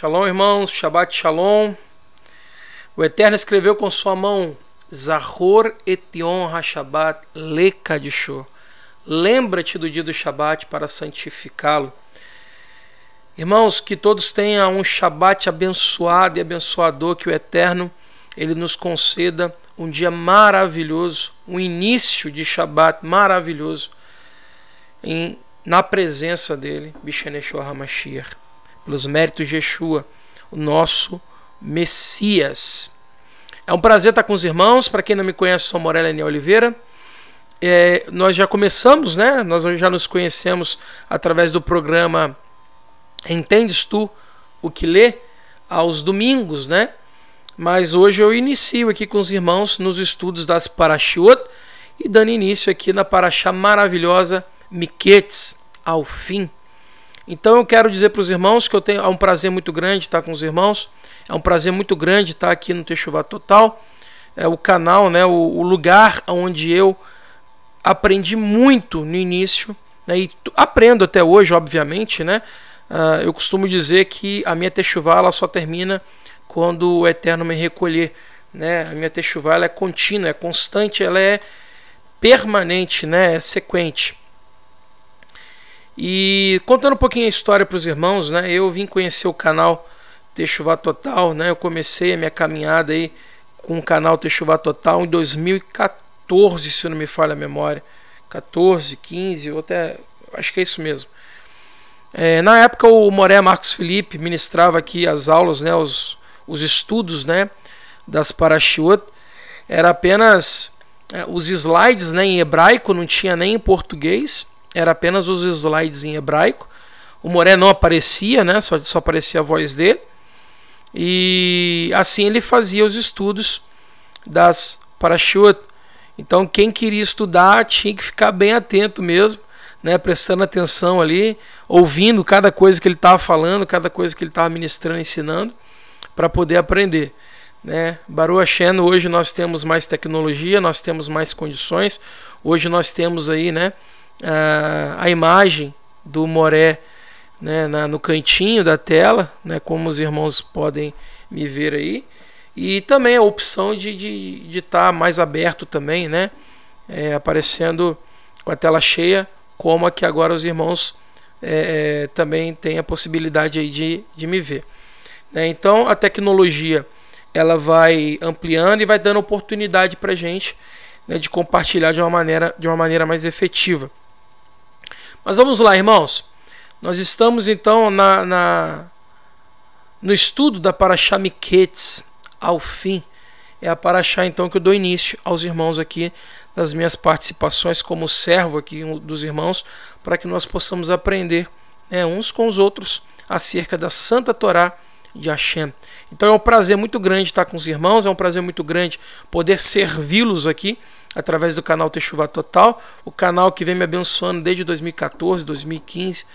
Shalom, irmãos, Shabbat Shalom. O Eterno escreveu com sua mão: Zahor et Yom HaShabbat lekadisho. Lembra-te do dia do Shabbat para santificá-lo. Irmãos, que todos tenham um Shabbat abençoado e abençoador, que o Eterno ele nos conceda um dia maravilhoso, um início de Shabbat maravilhoso na presença dele, Bisheneshua HaMashiach, pelos méritos de Yeshua, o nosso Messias. É um prazer estar com os irmãos. Para quem não me conhece, sou Morella Eniel Oliveira. Nós já começamos, né? Nós já nos conhecemos através do programa Entendes Tu o que lê? Aos domingos, né? Mas hoje eu inicio aqui com os irmãos nos estudos das Parashiot e dando início aqui na Parashá maravilhosa Miketz, ao fim. Então eu quero dizer para os irmãos que é um prazer muito grande estar com os irmãos. É um prazer muito grande estar aqui no Teshuvah Total. É o canal, né, o lugar onde eu aprendi muito no início, né, e aprendo até hoje, obviamente, né? Eu costumo dizer que a minha Teshuvah ela só termina quando o Eterno me recolher, né? A minha Teshuvah ela é contínua, é constante, ela é permanente, né? É sequente. E contando um pouquinho a história para os irmãos, né? Eu vim conhecer o canal Teshuvah Total, né? Eu comecei a minha caminhada aí com o canal Teshuvah Total em 2014, se não me falha a memória. 14, 15, ou até acho que é isso mesmo. Na época o Moré Marcos Felipe ministrava aqui as aulas, né? Os estudos, né? Das Parashiot. Era apenas os slides, né? Em hebraico, não tinha nem em português. Era apenas os slides em hebraico. O Moré não aparecia, né? Só aparecia a voz dele. E assim ele fazia os estudos das Parashiot. Então quem queria estudar tinha que ficar bem atento mesmo, né? Prestando atenção ali, ouvindo cada coisa que ele estava falando, cada coisa que ele estava ministrando, ensinando, para poder aprender, né? Baruch Hashem, hoje nós temos mais tecnologia, nós temos mais condições. Hoje nós temos aí, né? A imagem do Moré, né, no cantinho da tela, né, como os irmãos podem me ver aí, e também a opção de estar mais aberto também, né, aparecendo com a tela cheia, como aqui agora os irmãos também têm a possibilidade aí de me ver, né? Então a tecnologia ela vai ampliando e vai dando oportunidade para a gente, né, de compartilhar de uma maneira mais efetiva. Mas vamos lá, irmãos. Nós estamos então no estudo da Parashá Miketz, ao fim. É a Parashá então que eu dou início aos irmãos aqui nas minhas participações como servo aqui dos irmãos, para que nós possamos aprender, né, uns com os outros acerca da Santa Torá de Hashem. Então é um prazer muito grande estar com os irmãos, é um prazer muito grande poder servi-los aqui através do canal Teshuvah Total, o canal que vem me abençoando desde 2014, 2015,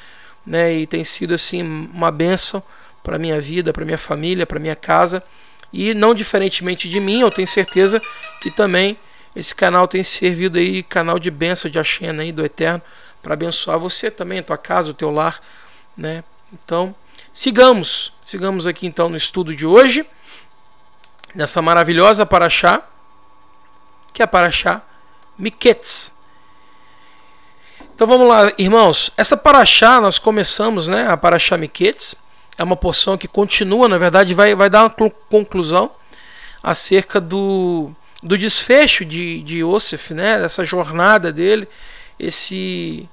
né, e tem sido assim uma bênção para minha vida, para minha família, para minha casa, e não diferentemente de mim, eu tenho certeza que também esse canal tem servido aí canal de bênção de Hashem aí do Eterno, para abençoar você também, a tua casa, o teu lar, né? Então sigamos aqui então no estudo de hoje, nessa maravilhosa Parashá, que é a Parashá Miketz. Então vamos lá, irmãos. Essa Parashá nós começamos, né? A Parashá Miketz é uma porção que continua, na verdade vai dar uma conclusão acerca do desfecho de Yosef, né? Essa jornada dele, esse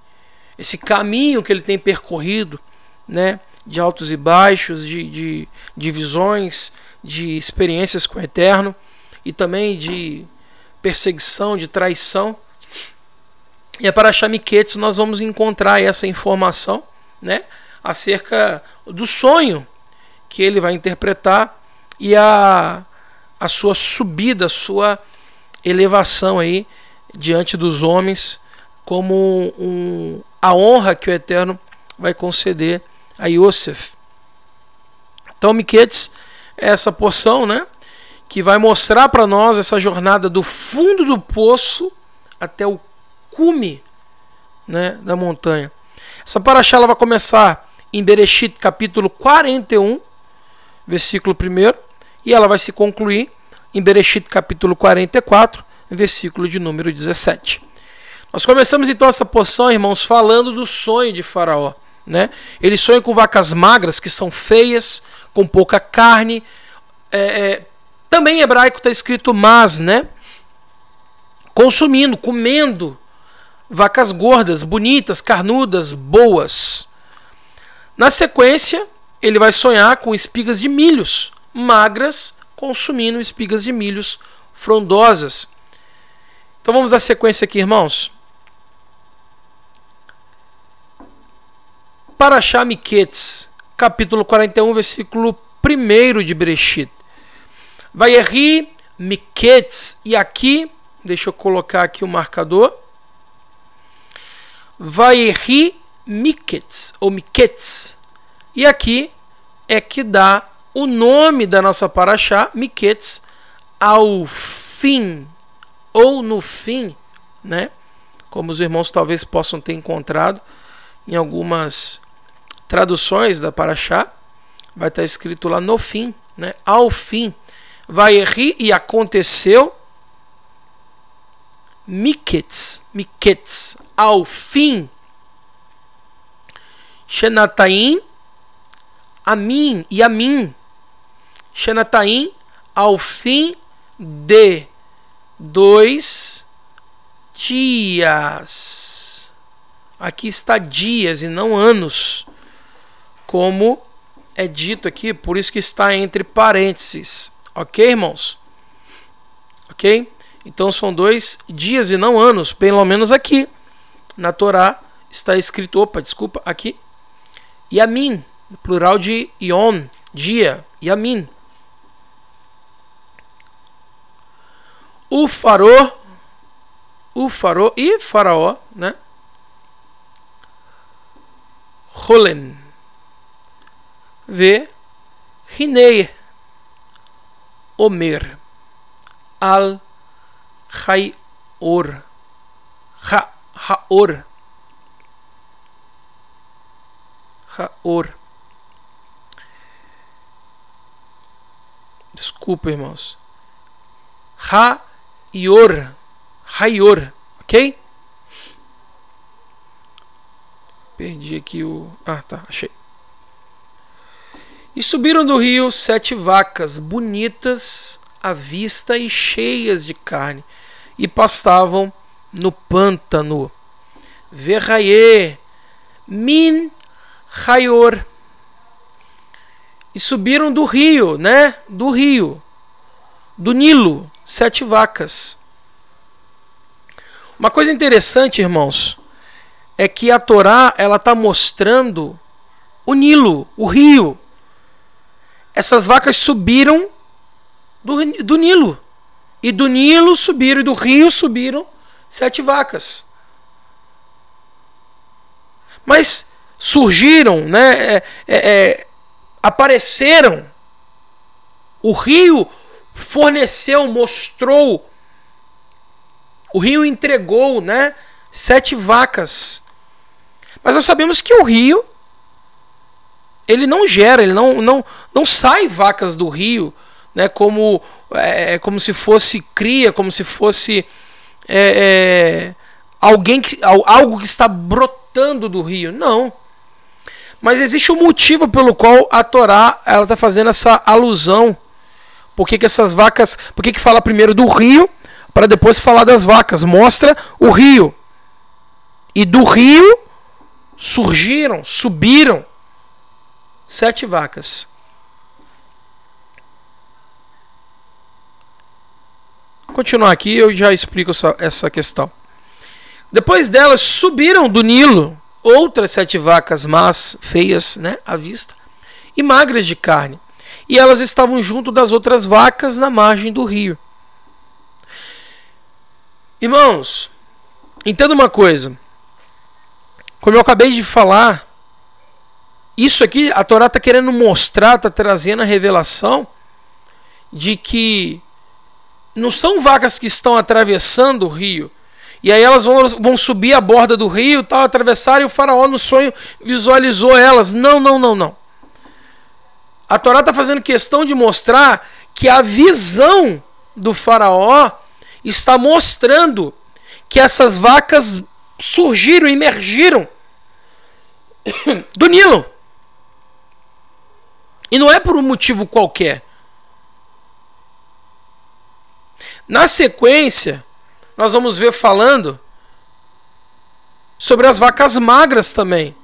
caminho que ele tem percorrido, né? De altos e baixos, de visões, de experiências com o Eterno e também de perseguição, de traição. E a Parashá Miketz nós vamos encontrar essa informação, né, acerca do sonho que ele vai interpretar e a sua subida, a sua elevação aí diante dos homens, como a honra que o Eterno vai conceder a Yosef. Então Miketz é essa porção, né, que vai mostrar para nós essa jornada do fundo do poço até o cume, né, da montanha. Essa Parashá ela vai começar em Bereshit, capítulo 41, versículo 1, e ela vai se concluir em Bereshit capítulo 44, versículo de número 17. Nós começamos então essa porção, irmãos, falando do sonho de Faraó, né? Ele sonha com vacas magras, que são feias, com pouca carne. Também em hebraico está escrito mas, né? Consumindo, comendo vacas gordas, bonitas, carnudas, boas. Na sequência, ele vai sonhar com espigas de milhos, magras, consumindo espigas de milhos frondosas. Então vamos dar sequência aqui, irmãos. Parashá Miketz, capítulo 41, versículo 1 de Bereshit. Vayeri Miketz, e aqui, deixa eu colocar aqui o marcador. Vayeri Miketz, ou Miketz. E aqui é que dá o nome da nossa Parashá, Miketz, ao fim, ou no fim, né? Como os irmãos talvez possam ter encontrado em algumas traduções da Parashá, vai estar escrito lá no fim, né? Ao fim. Vayeri, e aconteceu, Miketz, Miketz, ao fim. Shenataim, Amin, e Amin. Shenataim, ao fim de 2 dias. Aqui está dias e não anos, como é dito aqui, por isso que está entre parênteses. Ok, irmãos? Ok? Então são 2 dias e não anos, pelo menos aqui. Na Torá está escrito, aqui. Yamin, plural de Yom, dia, Yamin. O faraó e faraó, né? Rolem. Ve Hinei Omer al Haor Haor. Desculpa, irmãos. Haior, ok? Perdi aqui o... tá, achei. E subiram do rio 7 vacas bonitas à vista e cheias de carne, e pastavam no pântano. Verraie min Haior. E subiram do rio, né? Do Nilo, 7 vacas. Uma coisa interessante, irmãos, é que a Torá, ela está mostrando o Nilo, o rio. Essas vacas subiram do Nilo. E do Nilo subiram, e do rio subiram 7 vacas. Mas surgiram, né? Apareceram. O rio forneceu, mostrou. O rio entregou, né? 7 vacas. Mas nós sabemos que o rio, ele não gera, ele não sai vacas do rio, né? Como se fosse cria, como se fosse algo que está brotando do rio. Não. Mas existe um motivo pelo qual a Torá está fazendo essa alusão. Por que essas vacas... Por que fala primeiro do rio para depois falar das vacas? Mostra o rio. E do rio subiram 7 vacas. Vou continuar aqui, eu já explico essa questão. Depois delas subiram do Nilo outras 7 vacas más, feias, né, à vista, e magras de carne. E elas estavam junto das outras vacas na margem do rio. Irmãos, entenda uma coisa. Como eu acabei de falar, isso aqui a Torá está querendo mostrar, está trazendo a revelação de que não são vacas que estão atravessando o rio. E aí elas vão subir a borda do rio, tal, atravessar, e o faraó no sonho visualizou elas. Não. A Torá está fazendo questão de mostrar que a visão do faraó está mostrando que essas vacas surgiram, emergiram do Nilo. E não é por um motivo qualquer. Na sequência, nós vamos ver falando sobre as vacas magras também,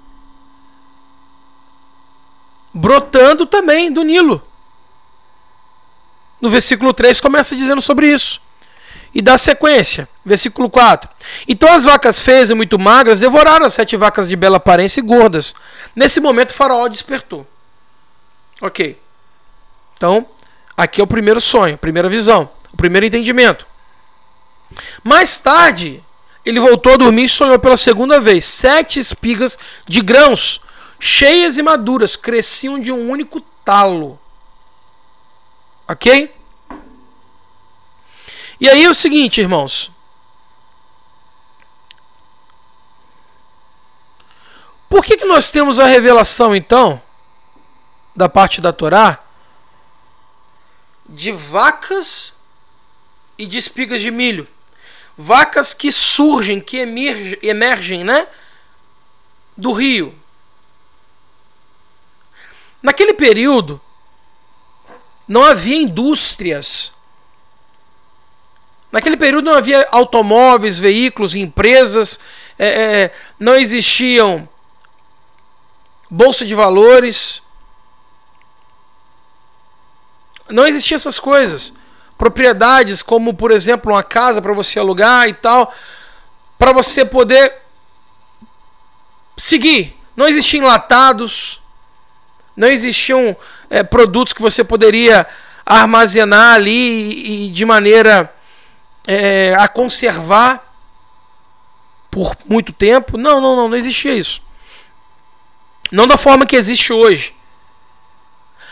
brotando também do Nilo. No versículo 3 começa dizendo sobre isso. E dá sequência, versículo 4. Então as vacas feias e muito magras devoraram as 7 vacas de bela aparência e gordas. Nesse momento o faraó despertou. Ok. Então, aqui é o primeiro sonho, a primeira visão, o primeiro entendimento. Mais tarde, ele voltou a dormir e sonhou pela segunda vez. 7 espigas de grãos, cheias e maduras, cresciam de um único talo. Ok? E aí é o seguinte, irmãos. Por que nós temos a revelação, então, da parte da Torá, de vacas e de espigas de milho? Vacas que surgem, que emergem, né, do rio. Naquele período, não havia indústrias. Naquele período não havia automóveis, veículos, empresas, não existiam bolsa de valores, não existiam essas coisas. Propriedades como, por exemplo, uma casa para você alugar e tal, para você poder seguir. Não existiam enlatados, não existiam produtos que você poderia armazenar ali e de maneira a conservar por muito tempo. Não existia isso. Não da forma que existe hoje.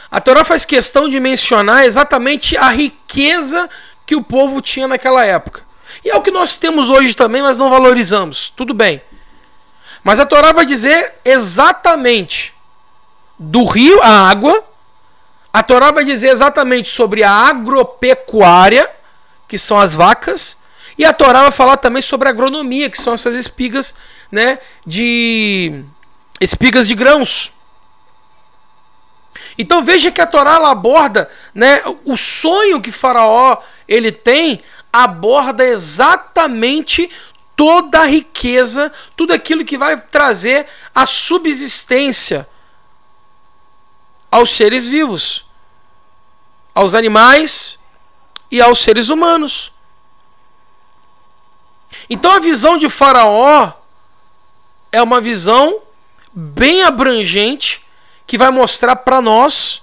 A Torá faz questão de mencionar exatamente a riqueza que o povo tinha naquela época. E é o que nós temos hoje também, mas não valorizamos. Tudo bem. Mas a Torá vai dizer exatamente do rio, a água. A Torá vai dizer exatamente sobre a agropecuária, que são as vacas. E a Torá vai falar também sobre a agronomia, que são essas espigas, né, espigas de grãos. Então veja que a Torá ela aborda, né, o sonho que Faraó ele tem, aborda exatamente toda a riqueza, tudo aquilo que vai trazer a subsistência aos seres vivos, aos animais e aos seres humanos. Então a visão de Faraó é uma visão bem abrangente, que vai mostrar para nós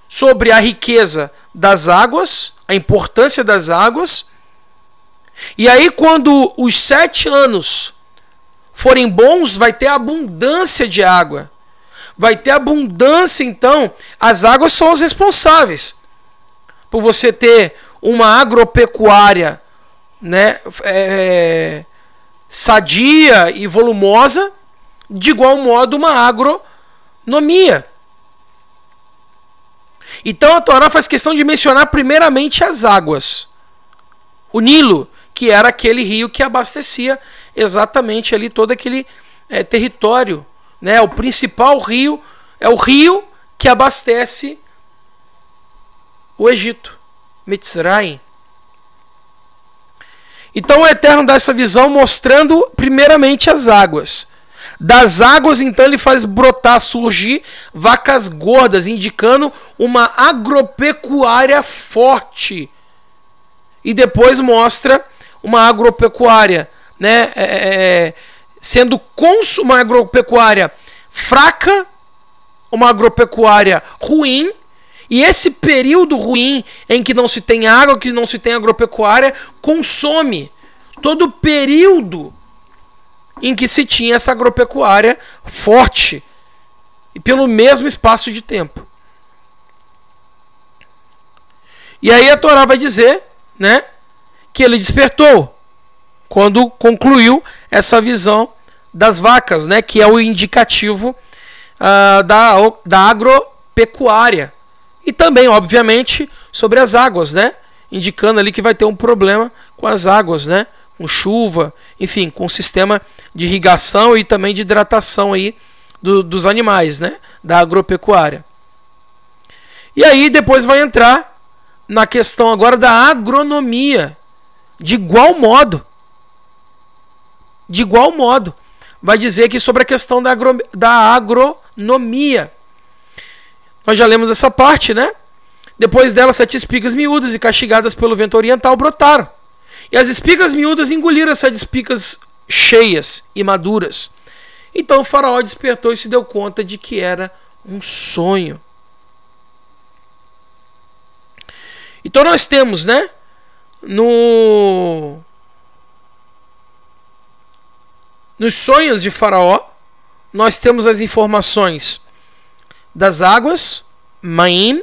sobre a riqueza das águas, a importância das águas. E aí quando os 7 anos forem bons, vai ter abundância de água. Vai ter abundância, então, as águas são as responsáveis por você ter uma agropecuária, né, sadia e volumosa, de igual modo uma agronomia. Então a Torá faz questão de mencionar primeiramente as águas. O Nilo, que era aquele rio que abastecia exatamente ali todo aquele território, né? O principal rio é o rio que abastece o Egito, Mitzrayim. Então o Eterno dá essa visão mostrando primeiramente as águas. Das águas, então, ele faz brotar, surgir vacas gordas, indicando uma agropecuária forte. E depois mostra uma agropecuária, né, sendo uma agropecuária fraca, uma agropecuária ruim. E esse período ruim em que não se tem água, que não se tem agropecuária, consome todo o período em que se tinha essa agropecuária forte e pelo mesmo espaço de tempo. E aí a Torá vai dizer, né, que ele despertou quando concluiu essa visão das vacas, né, que é o indicativo da agropecuária. agropecuária. E também, obviamente, sobre as águas, né? Indicando ali que vai ter um problema com as águas, né? Com chuva, enfim, com o sistema de irrigação e também de hidratação aí dos animais, né? Da agropecuária. E aí depois vai entrar na questão agora da agronomia. De igual modo, vai dizer aqui sobre a questão da agronomia. Nós já lemos essa parte, né? Depois dela, 7 espigas miúdas e castigadas pelo vento oriental brotaram. E as espigas miúdas engoliram as 7 espigas cheias e maduras. Então o faraó despertou e se deu conta de que era um sonho. Então nós temos, né? Nos sonhos de Faraó, nós temos as informações das águas, Maim.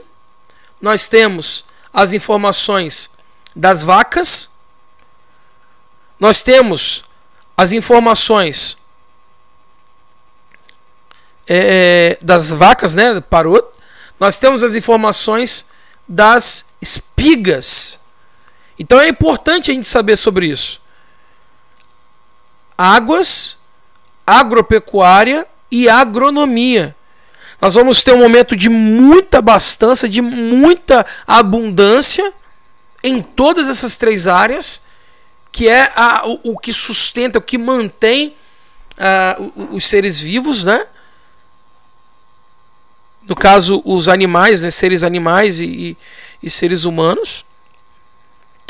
Nós temos as informações das vacas. Nós temos as informações das vacas, né? Parou. Nós temos as informações das espigas. Então é importante a gente saber sobre isso. Águas, agropecuária e agronomia. Nós vamos ter um momento de muita abastança, de muita abundância em todas essas 3 áreas, que é o que sustenta, o que mantém os seres vivos, né? No caso, os animais, né? Seres animais e seres humanos.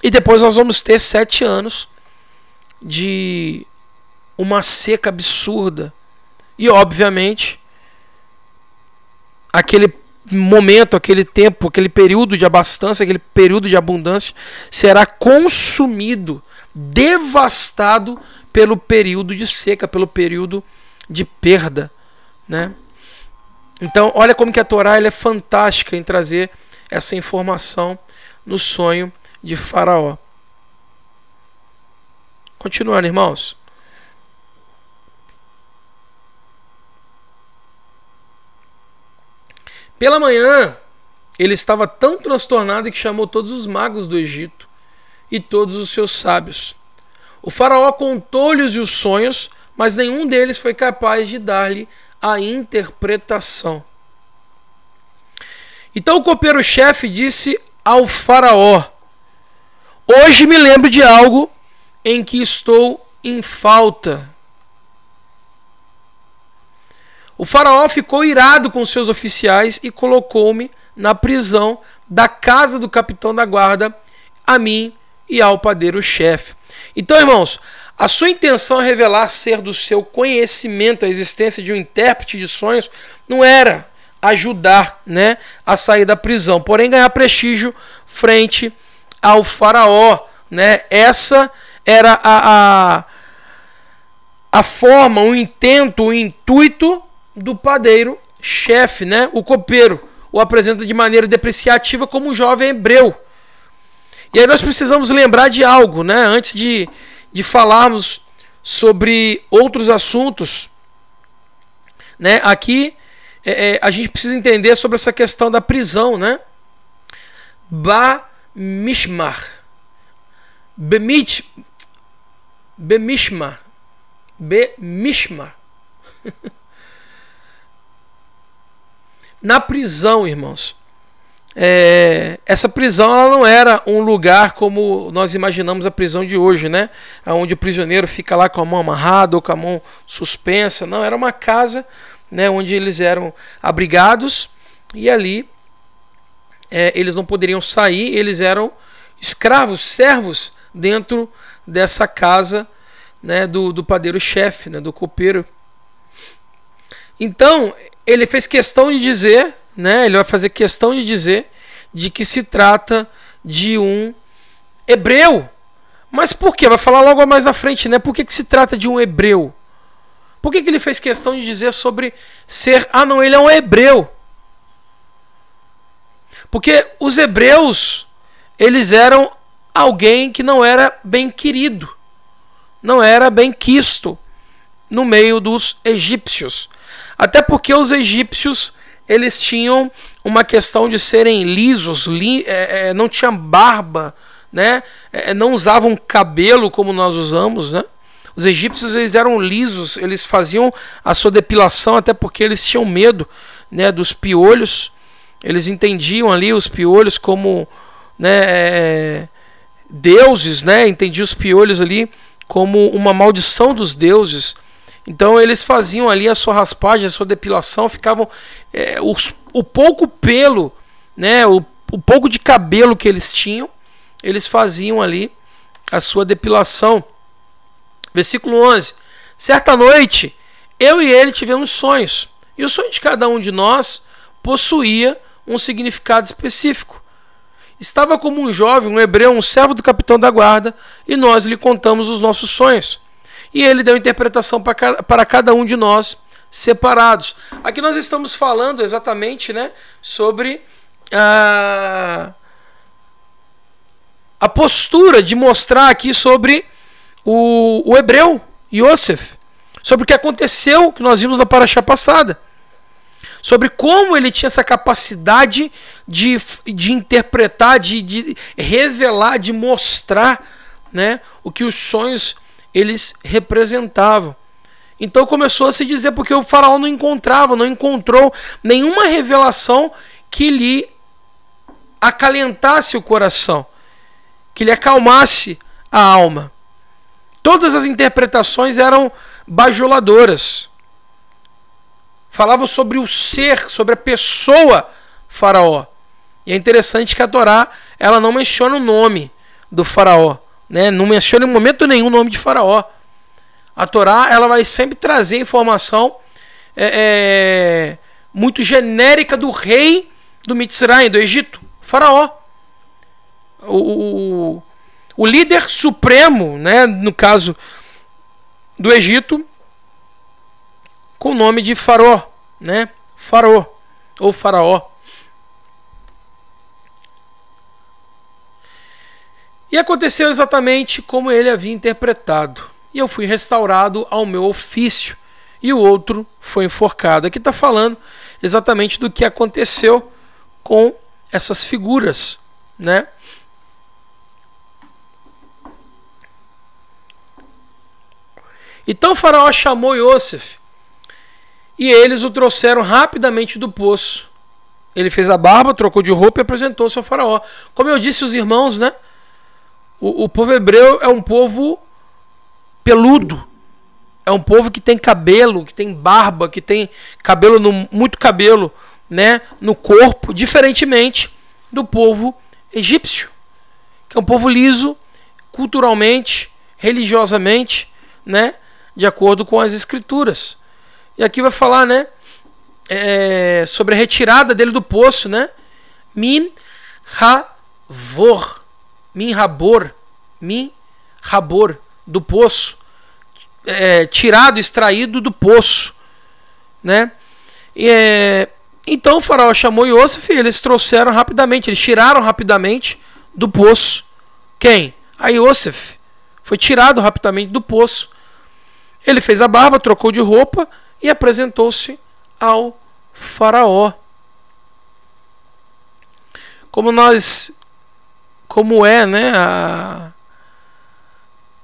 E depois nós vamos ter 7 anos de uma seca absurda. E, obviamente, aquele momento, aquele tempo, aquele período de abastança, aquele período de abundância será consumido, devastado pelo período de seca, pelo período de perda, né? Então, olha como que a Torá ela é fantástica em trazer essa informação no sonho de Faraó. Continuando, irmãos. Pela manhã, ele estava tão transtornado que chamou todos os magos do Egito e todos os seus sábios. O faraó contou-lhes os sonhos, mas nenhum deles foi capaz de dar-lhe a interpretação. Então o copeiro-chefe disse ao faraó: hoje me lembro de algo em que estou em falta. O faraó ficou irado com seus oficiais e colocou-me na prisão da casa do capitão da guarda, a mim e ao padeiro-chefe. Então, irmãos, a sua intenção é revelar ser do seu conhecimento a existência de um intérprete de sonhos não era ajudar, né, a sair da prisão, porém ganhar prestígio frente ao faraó, né? Essa era a forma, o intento, o intuito do padeiro-chefe, né? O copeiro o apresenta de maneira depreciativa como um jovem hebreu. E aí nós precisamos lembrar de algo, né? Antes de falarmos sobre outros assuntos, né? Aqui a gente precisa entender sobre essa questão da prisão, né? Bamishmar. Bemishmar. Na prisão, irmãos, essa prisão ela não era um lugar como nós imaginamos a prisão de hoje, né? Onde o prisioneiro fica lá com a mão amarrada ou com a mão suspensa. Não, era uma casa, né, onde eles eram abrigados e ali eles não poderiam sair, eles eram escravos, servos dentro dessa casa, né, do padeiro-chefe, né, do copeiro. Então, ele fez questão de dizer, né, ele vai fazer questão de dizer de que se trata de um hebreu. Mas por quê? Vai falar logo mais à frente, né? Por que se trata de um hebreu? Por que ele fez questão de dizer sobre ser... Ah, não, ele é um hebreu. Porque os hebreus, eles eram alguém que não era bem querido, não era bem quisto no meio dos egípcios. Até porque os egípcios eles tinham uma questão de serem lisos, não tinham barba, né? Não usavam cabelo como nós usamos, né? Os egípcios, eles eram lisos, eles faziam a sua depilação até porque eles tinham medo, né, dos piolhos. Eles entendiam ali os piolhos como, né, deuses, né? Entendiam os piolhos ali como uma maldição dos deuses. Então eles faziam ali a sua raspagem, a sua depilação, ficavam o pouco pelo, né, o pouco de cabelo que eles tinham, eles faziam ali a sua depilação. Versículo 11. Certa noite, eu e ele tivemos sonhos, e o sonho de cada um de nós possuía um significado específico. Estava como um jovem, um hebreu, um servo do capitão da guarda, e nós lhe contamos os nossos sonhos. E ele deu interpretação para cada um de nós separados. Aqui nós estamos falando exatamente, né, sobre a postura de mostrar aqui sobre o hebreu, Yosef, sobre o que aconteceu, que nós vimos na paraxá passada, sobre como ele tinha essa capacidade de interpretar, de revelar, de mostrar, né, o que os sonhos eles representavam. Então começou a se dizer, porque o faraó não encontrou nenhuma revelação que lhe acalentasse o coração, que lhe acalmasse a alma. Todas as interpretações eram bajuladoras. Falavam sobre o ser, sobre a pessoa faraó. E é interessante que a Torá, ela não menciona o nome do faraó, né? Não menciona em momento nenhum o nome de faraó. A Torá, ela vai sempre trazer informação muito genérica do rei do Mitzrayim, do Egito, faraó. O líder supremo, né, no caso do Egito, com o nome de Faraó, né? Faraó ou Faraó. E aconteceu exatamente como ele havia interpretado. E eu fui restaurado ao meu ofício, e o outro foi enforcado. Aqui está falando exatamente do que aconteceu com essas figuras, né? Então o faraó chamou Yosef, e eles o trouxeram rapidamente do poço. Ele fez a barba, trocou de roupa e apresentou-se ao faraó. Como eu disse, os irmãos, né? O povo hebreu é um povo peludo. É um povo que tem cabelo, que tem barba, que tem cabelo, muito cabelo, né, no corpo, diferentemente do povo egípcio, que é um povo liso, culturalmente, religiosamente, né, de acordo com as escrituras. E aqui vai falar, né, sobre a retirada dele do poço, né? Min Rabor, do poço, tirado, extraído do poço, né? Então o faraó chamou Yosef e eles trouxeram rapidamente, eles tiraram rapidamente do poço. Quem? A Yosef. Foi tirado rapidamente do poço. Ele fez a barba, trocou de roupa e apresentou-se ao faraó. Como é, né,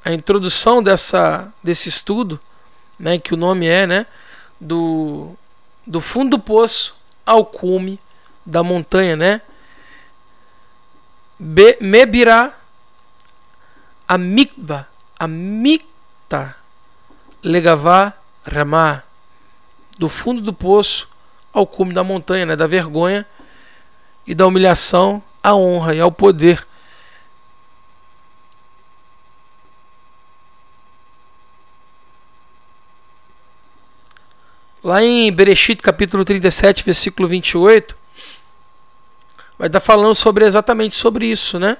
a introdução desse estudo, né, que o nome é, né, do fundo do poço ao cume da montanha, né? Mebirá Amikta Legavá Ramá, do fundo do poço ao cume da montanha, né, da vergonha e da humilhação à honra e ao poder. Lá em Bereshit, capítulo 37, versículo 28, vai estar falando exatamente sobre isso, né?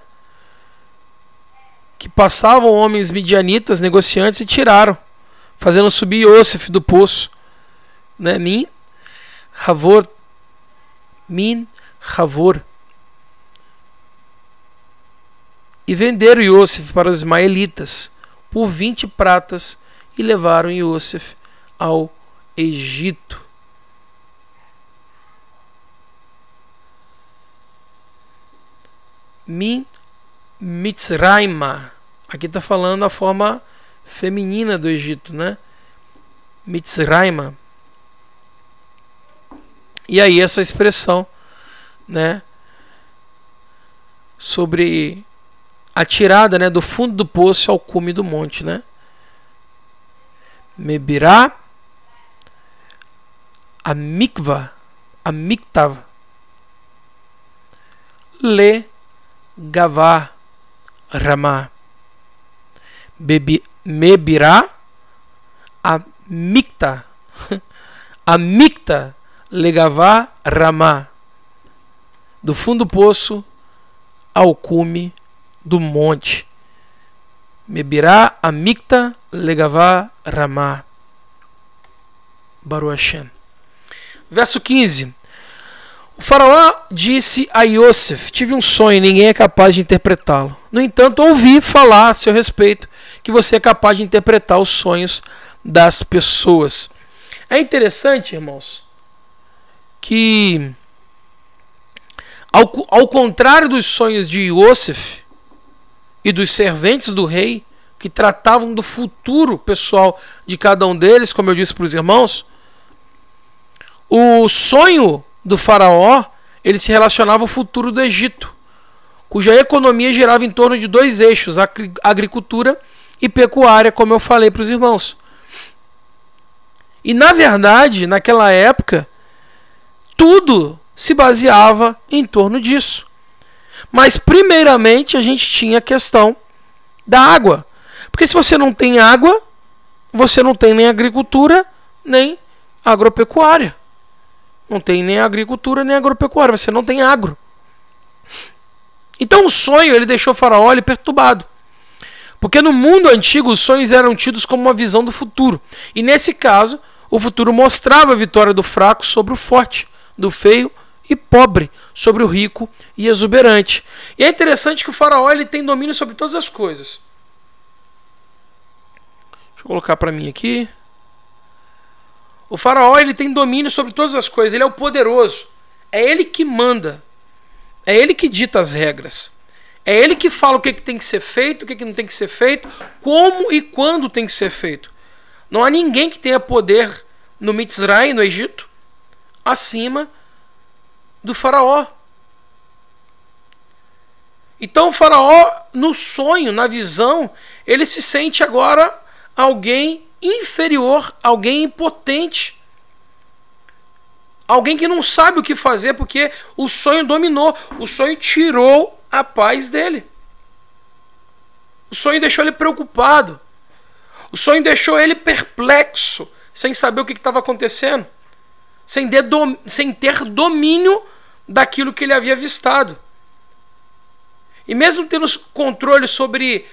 Que passavam homens midianitas, negociantes, e tiraram, fazendo subir Yosef do poço, né? Min Havor. E venderam Yosef para os ismaelitas por 20 pratas e levaram Yosef ao Egito. Mitzraima. Aqui está falando a forma feminina do Egito, né? Mitzraima. E aí essa expressão, né, sobre a tirada, né, do fundo do poço ao cume do monte, né? Mebirá, a mikva, a miktav, le gavá ramá, mebirá, a mikta, a mikta, le gavá ramá, do fundo do poço ao cume do monte. Mebirá, a mikta, le gavá ramá. Baruch Hashem. Verso 15. O faraó disse a Yosef: tive um sonho, ninguém é capaz de interpretá-lo. No entanto, ouvi falar a seu respeito que você é capaz de interpretar os sonhos das pessoas. É interessante, irmãos, que ao contrário dos sonhos de Yosef e dos serventes do rei, que tratavam do futuro pessoal de cada um deles, como eu disse para os irmãos, o sonho do faraó, ele se relacionava ao futuro do Egito, cuja economia girava em torno de dois eixos, agricultura e pecuária, como eu falei para os irmãos. E na verdade, naquela época, tudo se baseava em torno disso. Mas primeiramente a gente tinha a questão da água. Porque se você não tem água, você não tem nem agricultura, nem agropecuária. Não tem nem agricultura, nem agropecuária. Você não tem agro. Então o sonho, ele deixou o faraó perturbado. Porque no mundo antigo, os sonhos eram tidos como uma visão do futuro. E nesse caso, o futuro mostrava a vitória do fraco sobre o forte, do feio e pobre sobre o rico e exuberante. E é interessante que o faraó, ele tem domínio sobre todas as coisas. Deixa eu colocar para mim aqui. O faraó, ele tem domínio sobre todas as coisas. Ele é o poderoso. É ele que manda. É ele que dita as regras. É ele que fala o que tem que ser feito, o que não tem que ser feito, como e quando tem que ser feito. Não há ninguém que tenha poder no Mitzray, no Egito, acima do faraó. Então o faraó, no sonho, na visão, ele se sente agora alguém inferior, alguém impotente, alguém que não sabe o que fazer, porque o sonho dominou, o sonho tirou a paz dele, o sonho deixou ele preocupado, o sonho deixou ele perplexo, sem saber o que estava acontecendo, sem ter domínio daquilo que ele havia avistado. E mesmo tendo controle sobre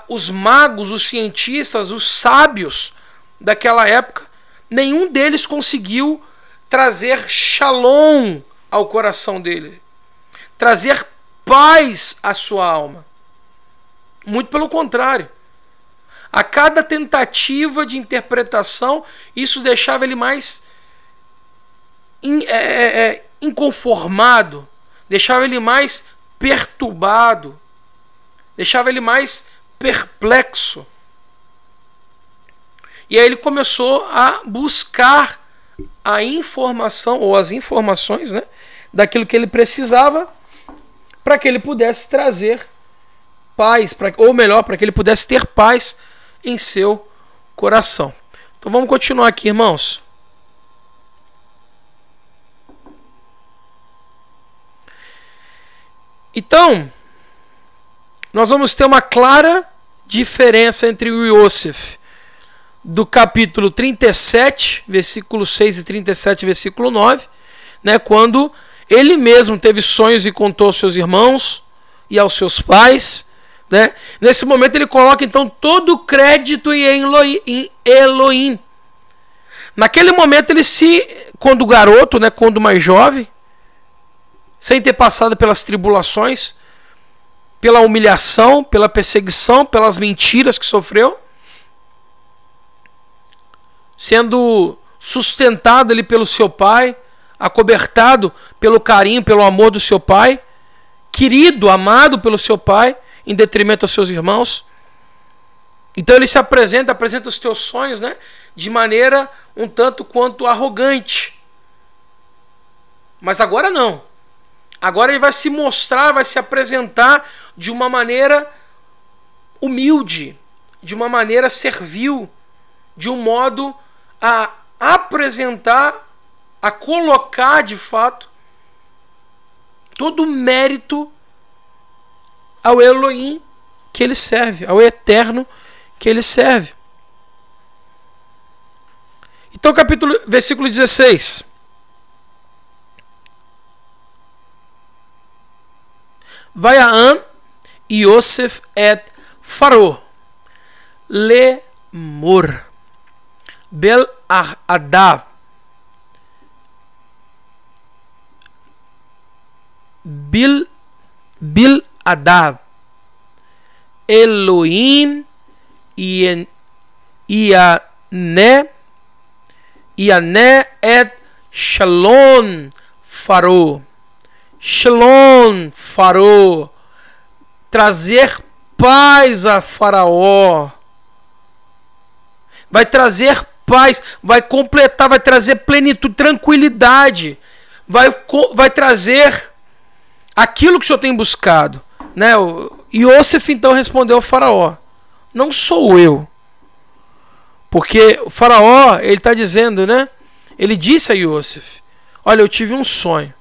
os magos, os cientistas, os sábios daquela época, nenhum deles conseguiu trazer shalom ao coração dele, trazer paz à sua alma. Muito pelo contrário. A cada tentativa de interpretação, isso deixava ele mais inconformado, deixava ele mais perturbado, deixava ele mais perplexo. E aí ele começou a buscar a informação, ou as informações, né, daquilo que ele precisava para que ele pudesse trazer paz, ou melhor, para que ele pudesse ter paz em seu coração. Então vamos continuar aqui, irmãos. Então, nós vamos ter uma clara diferença entre o Yosef do capítulo 37, versículo 6 e 37, versículo 9, né, quando ele mesmo teve sonhos e contou aos seus irmãos e aos seus pais, né? Nesse momento ele coloca então todo o crédito em Elohim. Naquele momento ele quando garoto, né, quando mais jovem, sem ter passado pelas tribulações, pela humilhação, pela perseguição, pelas mentiras que sofreu, sendo sustentado ali pelo seu pai, acobertado pelo carinho, pelo amor do seu pai, querido, amado pelo seu pai, em detrimento aos seus irmãos. Então ele se apresenta os teus sonhos, né, de maneira um tanto quanto arrogante. Mas agora não. Agora ele vai se mostrar, vai se apresentar de uma maneira humilde, de uma maneira servil, de um modo a apresentar, a colocar de fato todo o mérito ao Elohim que ele serve, ao Eterno que ele serve. Então, versículo 16. Vayaan Yosef et Faro lemor bel adav bil adav Elohim Iane et Shalom Faro. Shalom Faro. Trazer paz a Faraó. Vai trazer paz, vai completar, vai trazer plenitude, tranquilidade. Vai trazer aquilo que o Senhor tem buscado, né? Yosef então respondeu ao Faraó: não sou eu. Porque o Faraó, ele está dizendo, né? Ele disse a Yosef: olha, eu tive um sonho.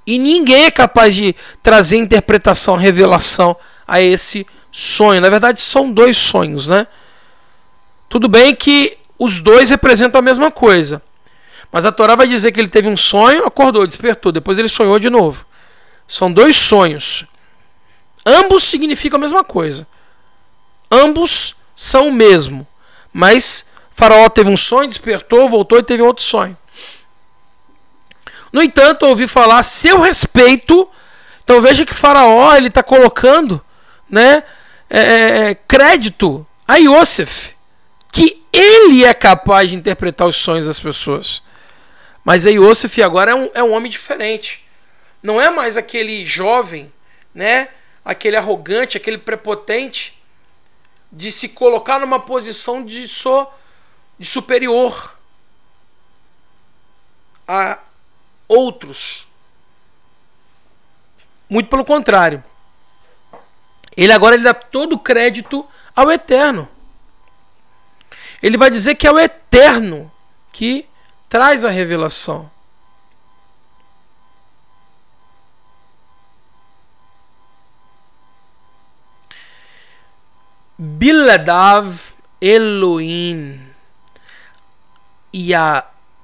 E ninguém é capaz de trazer interpretação, revelação a esse sonho. Na verdade, são dois sonhos, né? Tudo bem que os dois representam a mesma coisa. Mas a Torá vai dizer que ele teve um sonho, acordou, despertou. Depois ele sonhou de novo. São dois sonhos. Ambos significam a mesma coisa. Ambos são o mesmo. Mas Faraó teve um sonho, despertou, voltou e teve outro sonho. No entanto, eu ouvi falar a seu respeito. Então veja que Faraó está colocando, né, crédito a Yosef, que ele é capaz de interpretar os sonhos das pessoas. Mas a Yosef agora é um homem diferente. Não é mais aquele jovem, né, aquele arrogante, aquele prepotente, de se colocar numa posição de superior a outros. Muito pelo contrário. Ele agora dá todo o crédito ao Eterno. Ele vai dizer que é o Eterno que traz a revelação. Biladav Elohim Ya'ane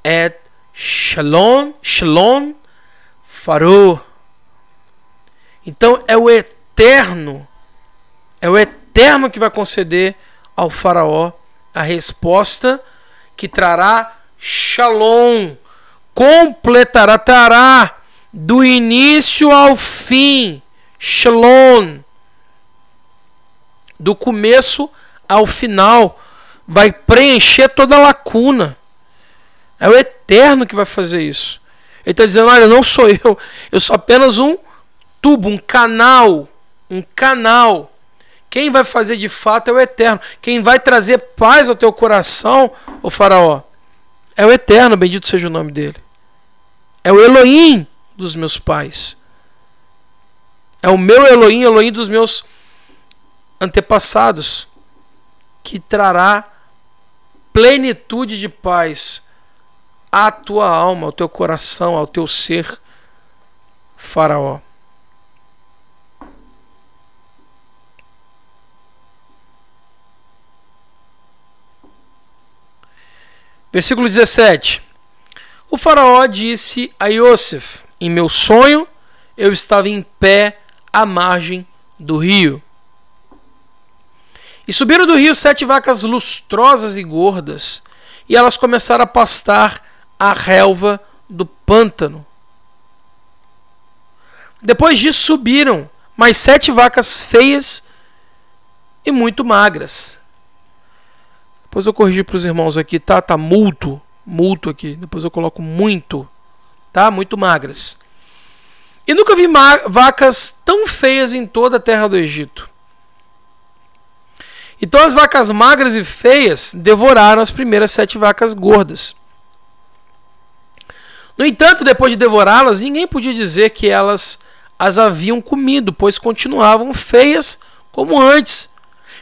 et Shalom Faro. Então é o Eterno que vai conceder ao Faraó a resposta que trará Shalom, completará, trará do início ao fim, Shalom, do começo ao final, vai preencher toda a lacuna. É o Eterno que vai fazer isso. Ele está dizendo: olha, não sou eu sou apenas um tubo, um canal. Quem vai fazer de fato é o Eterno. Quem vai trazer paz ao teu coração, ô Faraó, é o Eterno, bendito seja o nome dele. É o Elohim dos meus pais. É o meu Elohim, Elohim dos meus antepassados, que trará plenitude de paz à tua alma, ao teu coração, ao teu ser, Faraó. Versículo 17. O Faraó disse a Yosef: em meu sonho eu estava em pé à margem do rio. E subiram do rio 7 vacas lustrosas e gordas, e elas começaram a pastar a relva do pântano. Depois disso subiram mais 7 vacas feias e muito magras. Depois eu corrigi para os irmãos aqui, tá multo multo aqui, depois eu coloco muito, tá? Muito magras. E nunca vi vacas tão feias em toda a terra do Egito. Então as vacas magras e feias devoraram as primeiras 7 vacas gordas. No entanto, depois de devorá-las, ninguém podia dizer que elas as haviam comido, pois continuavam feias como antes.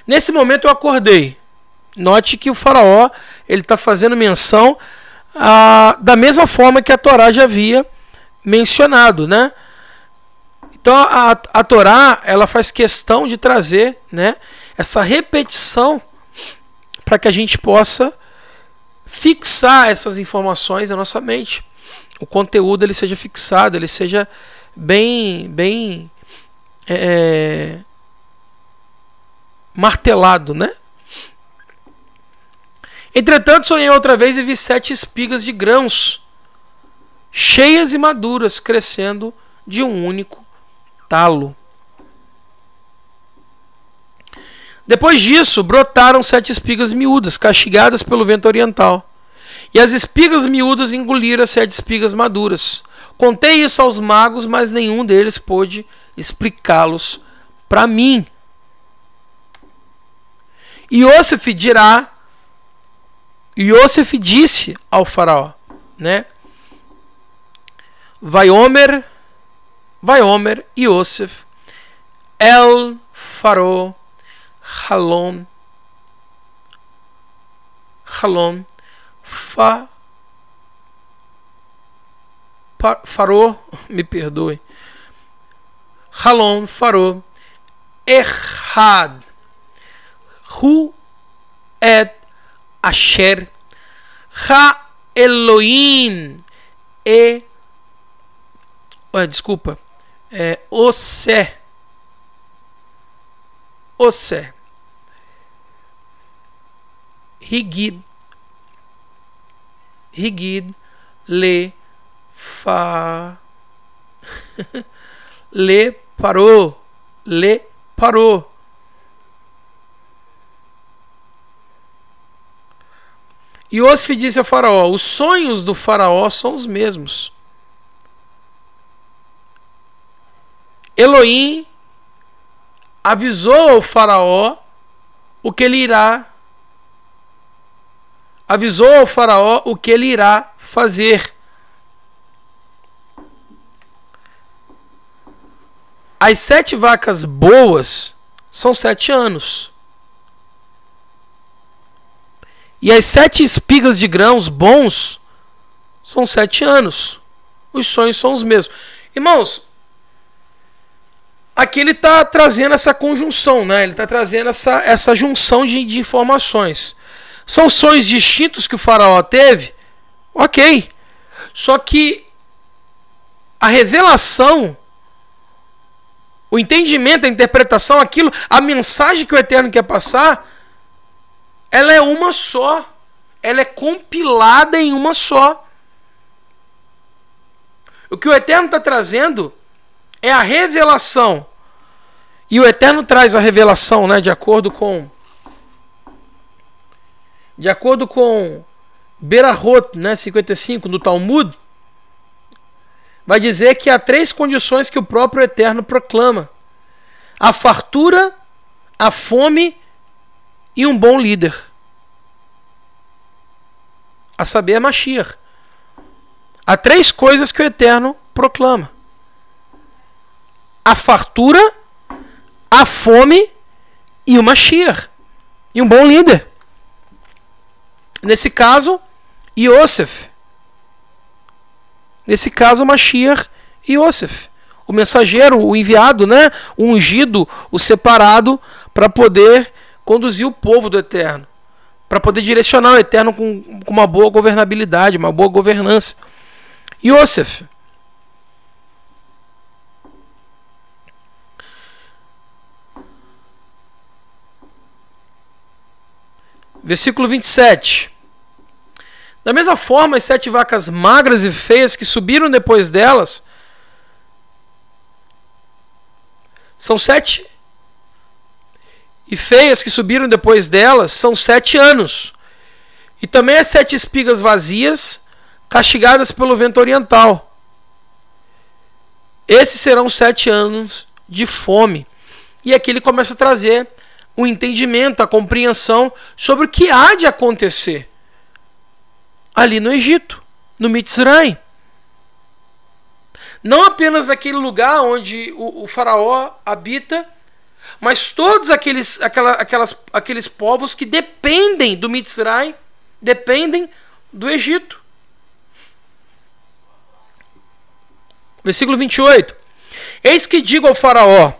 Nesse momento eu acordei. Note que o faraó está fazendo menção da mesma forma que a Torá já havia mencionado, né? Então a Torá ela faz questão de trazer, né, essa repetição para que a gente possa fixar essas informações na nossa mente. O conteúdo ele seja fixado, ele seja bem martelado, né? Entretanto, sonhei outra vez e vi 7 espigas de grãos, cheias e maduras, crescendo de um único talo. Depois disso, brotaram 7 espigas miúdas, castigadas pelo vento oriental. E as espigas miúdas engoliram as 7 espigas maduras. Contei isso aos magos, mas nenhum deles pôde explicá-los para mim. Iosef disse ao faraó, né? Vaiomer Iosef el faraó Halon Faraó, me perdoe. Halon Faraó Echad Hu et Asher Ha Elohim desculpa, Ose Higid le parou. Iosef disse ao faraó: os sonhos do faraó são os mesmos. Elohim avisou ao faraó o que ele irá fazer. As 7 vacas boas são 7 anos. E as 7 espigas de grãos bons são 7 anos. Os sonhos são os mesmos. Irmãos, aqui ele está trazendo essa conjunção, né? Ele está trazendo essa junção de informações. São sonhos distintos que o faraó teve? Ok. Só que a revelação, o entendimento, a interpretação, aquilo, a mensagem que o Eterno quer passar, ela é uma só. Ela é compilada em uma só. O que o Eterno está trazendo é a revelação. E o Eterno traz a revelação, né, de acordo com Berahot, né, 55, no Talmud, vai dizer que há 3 condições que o próprio Eterno proclama: a fartura, a fome e um bom líder. A saber, a Mashiach. Há 3 coisas que o Eterno proclama: a fartura, a fome e o Mashiach. E um bom líder. Nesse caso, Iosef. Nesse caso, Mashiach e Iosef. O mensageiro, o enviado, né? O ungido, o separado, para poder conduzir o povo do Eterno. Para poder direcionar o Eterno com uma boa governabilidade, uma boa governança. Iosef. Versículo 27. Da mesma forma, as 7 vacas magras e feias que subiram depois delas são 7. E feias que subiram depois delas são 7 anos. E também as 7 espigas vazias, castigadas pelo vento oriental. Esses serão 7 anos de fome. E aqui ele começa a trazer o entendimento, a compreensão sobre o que há de acontecer ali no Egito, no Mitzrayim. Não apenas naquele lugar onde o faraó habita, mas todos aqueles povos que dependem do Mitzrayim, dependem do Egito. Versículo 28. Eis que digo ao faraó,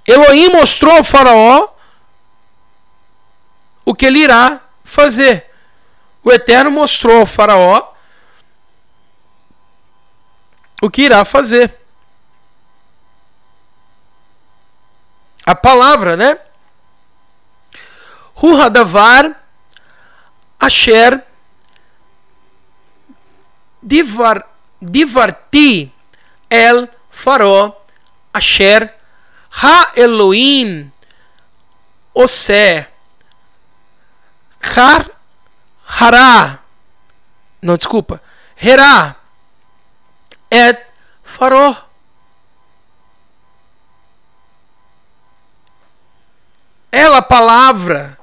Elohim mostrou ao faraó o que ele irá fazer. O Eterno mostrou ao faraó o que irá fazer. A palavra, né? Hu hadavar asher divarti el faraó asher ha Elohim oseh herá et faraó. Ela, a palavra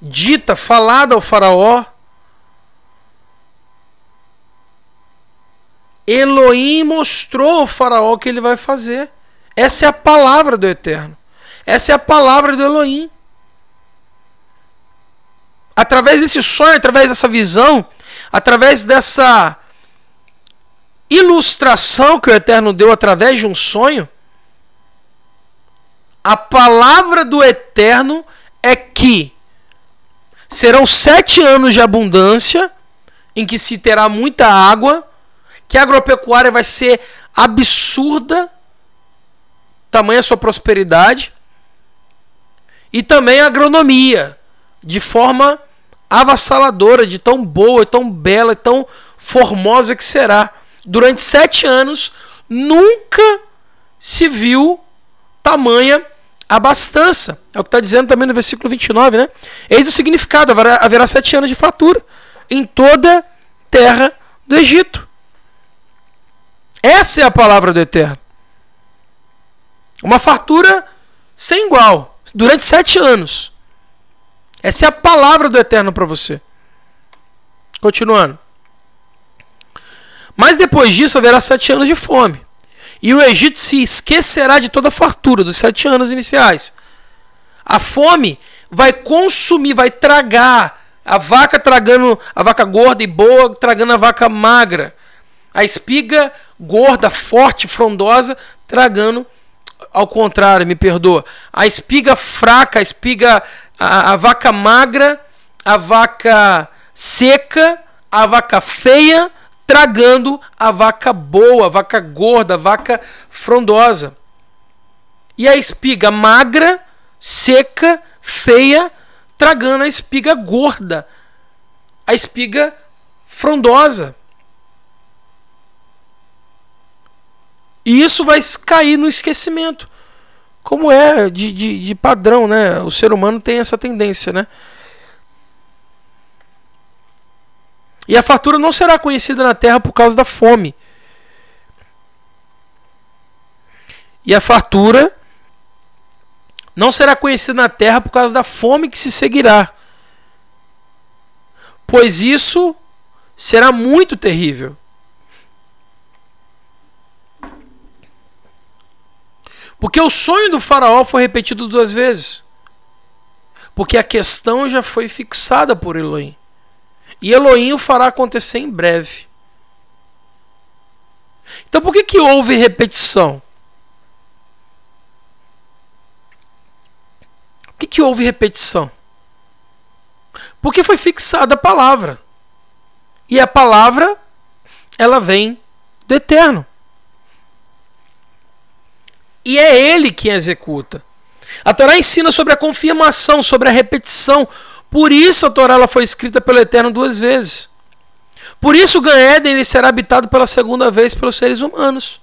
dita, falada ao faraó, Elohim mostrou ao faraó o que ele vai fazer. Essa é a palavra do Eterno. Essa é a palavra do Elohim. Através desse sonho, através dessa visão, através dessa ilustração que o Eterno deu através de um sonho, a palavra do Eterno é que serão 7 anos de abundância, em que se terá muita água, que a agropecuária vai ser absurda, tamanha sua prosperidade, e também a agronomia, de forma avassaladora, de tão boa, tão bela, tão formosa que será. Durante 7 anos, nunca se viu tamanha abastança. É o que está dizendo também no versículo 29, né? Eis o significado, haverá 7 anos de fartura em toda a terra do Egito. Essa é a palavra do Eterno. Uma fartura sem igual, durante 7 anos. Essa é a palavra do Eterno para você. Continuando. Mas depois disso haverá 7 anos de fome. E o Egito se esquecerá de toda a fartura dos 7 anos iniciais. A fome vai consumir, vai tragar a vaca, tragando a vaca gorda e boa, tragando a vaca magra. A espiga gorda, forte, frondosa, tragando, ao contrário, me perdoa, a espiga fraca, a vaca magra, a vaca seca, a vaca feia, tragando a vaca boa, a vaca gorda, a vaca frondosa. E a espiga magra, seca, feia, tragando a espiga gorda, a espiga frondosa. E isso vai cair no esquecimento, como é de padrão, né? O ser humano tem essa tendência, né? E a fartura não será conhecida na terra por causa da fome. E a fartura não será conhecida na terra por causa da fome que se seguirá. Pois isso será muito terrível. Porque o sonho do faraó foi repetido 2 vezes. Porque a questão já foi fixada por Elohim. E Elohim o fará acontecer em breve. Então por que houve repetição? Por que houve repetição? Porque foi fixada a palavra. E a palavra, ela vem do Eterno. E é Ele quem executa. A Torá ensina sobre a confirmação, sobre a repetição. Por isso a Torá ela foi escrita pelo Eterno 2 vezes. Por isso o Gan Éden ele será habitado pela 2ª vez pelos seres humanos.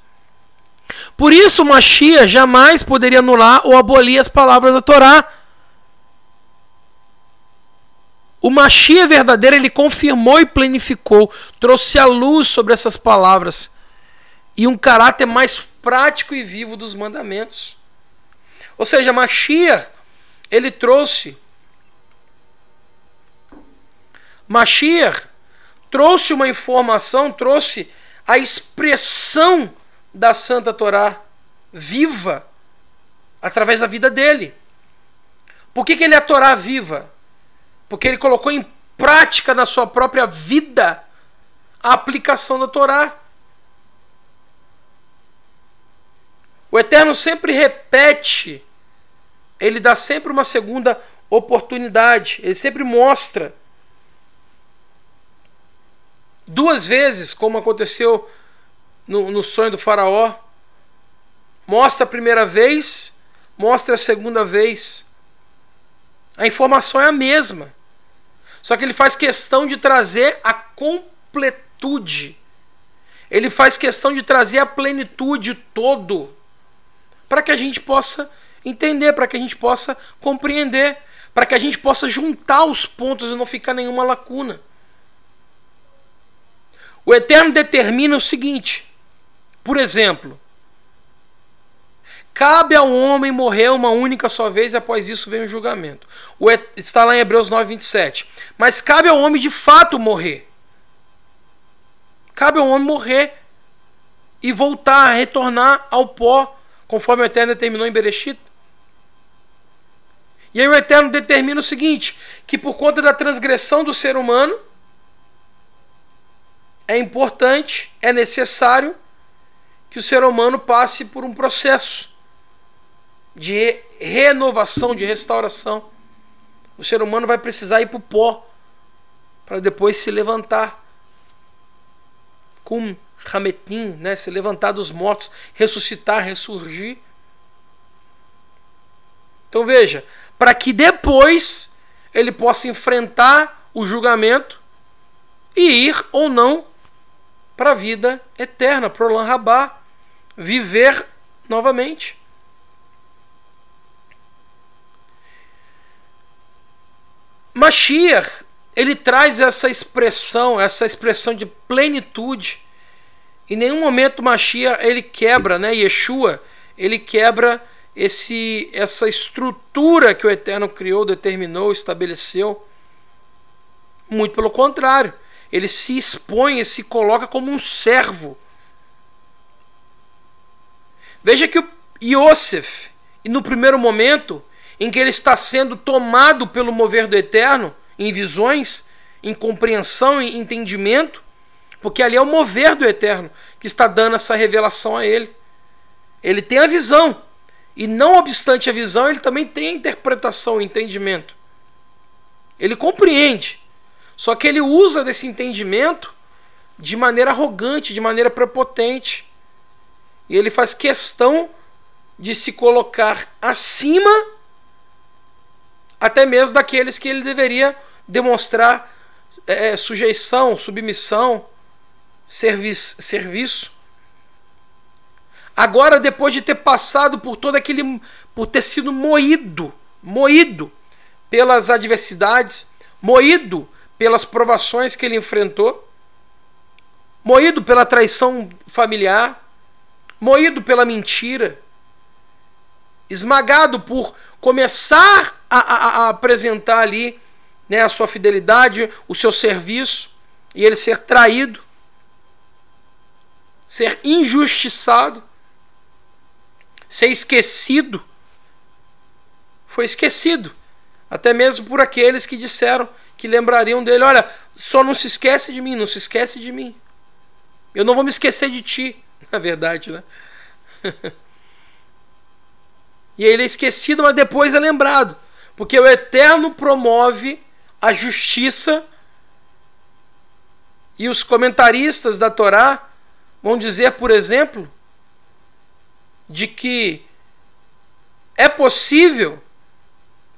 Por isso o Mashiach jamais poderia anular ou abolir as palavras da Torá. O Mashiach verdadeiro, ele confirmou e planificou, trouxe a luz sobre essas palavras e um caráter mais prático e vivo dos mandamentos. Ou seja, Mashiach, ele trouxe uma informação, trouxe a expressão da Santa Torá viva através da vida dele. Por que ele é a Torá viva? Porque ele colocou em prática na sua própria vida a aplicação da Torá. O Eterno sempre repete, ele dá sempre uma segunda oportunidade, ele sempre mostra. Duas vezes, como aconteceu no sonho do faraó, mostra a primeira vez, mostra a segunda vez. A informação é a mesma, só que ele faz questão de trazer a completude, ele faz questão de trazer a plenitude todo, para que a gente possa entender, para que a gente possa compreender, para que a gente possa juntar os pontos e não ficar nenhuma lacuna. O Eterno determina o seguinte, por exemplo, cabe ao homem morrer uma única só vez e após isso vem o julgamento. Está lá em Hebreus 9, 27. Mas cabe ao homem de fato morrer. Cabe ao homem morrer e voltar, retornar ao pó, conforme o Eterno determinou em Bereshit. E aí o Eterno determina o seguinte, que por conta da transgressão do ser humano, é importante, é necessário que o ser humano passe por um processo de renovação, de restauração. O ser humano vai precisar ir para o pó para depois se levantar. Com Hametim, né? Se levantar dos mortos, ressuscitar, ressurgir. Então veja, para que depois ele possa enfrentar o julgamento e ir ou não para a vida eterna, para o Olam Rabá, viver novamente. Mashiach, ele traz essa expressão de plenitude. Em nenhum momento Mashiach, ele quebra, né? Yeshua, ele quebra essa estrutura que o Eterno criou, determinou, estabeleceu. Muito pelo contrário, ele se expõe e se coloca como um servo. Veja que o Yosef, no primeiro momento em que ele está sendo tomado pelo mover do Eterno, em visões, em compreensão, em entendimento, porque ali é o mover do Eterno que está dando essa revelação a ele. Ele tem a visão, e não obstante a visão, ele também tem a interpretação, o entendimento. Ele compreende, só que ele usa desse entendimento de maneira arrogante, de maneira prepotente. E ele faz questão de se colocar acima até mesmo daqueles que ele deveria demonstrar sujeição, submissão, serviço. Agora, depois de ter passado por todo aquele, por ter sido moído pelas adversidades, moído pelas provações que ele enfrentou, moído pela traição familiar, moído pela mentira, esmagado por começar a apresentar ali, né, a sua fidelidade, o seu serviço, e ele ser traído, ser injustiçado, ser esquecido. Foi esquecido, até mesmo por aqueles que disseram, que lembrariam dele: olha, só não se esquece de mim, não se esquece de mim. Eu não vou me esquecer de ti, na verdade, né? E ele é esquecido, mas depois é lembrado, porque o Eterno promove a justiça, e os comentaristas da Torá vão dizer, por exemplo, de que é possível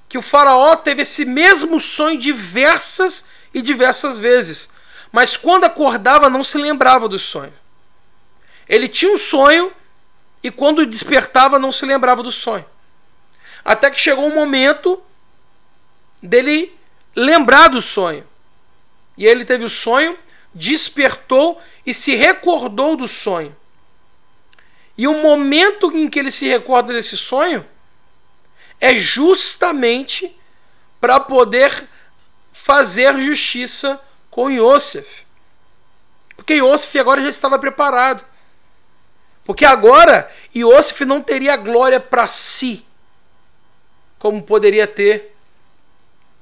que o faraó teve esse mesmo sonho diversas vezes, mas quando acordava não se lembrava do sonho. Ele tinha um sonho e quando despertava não se lembrava do sonho. Até que chegou um momento dele lembrar do sonho. E ele teve o sonho, despertou e se recordou do sonho. E o momento em que ele se recorda desse sonho é justamente para poder fazer justiça com Yosef. Porque Yosef agora já estava preparado. Porque agora Yosef não teria glória para si, como poderia ter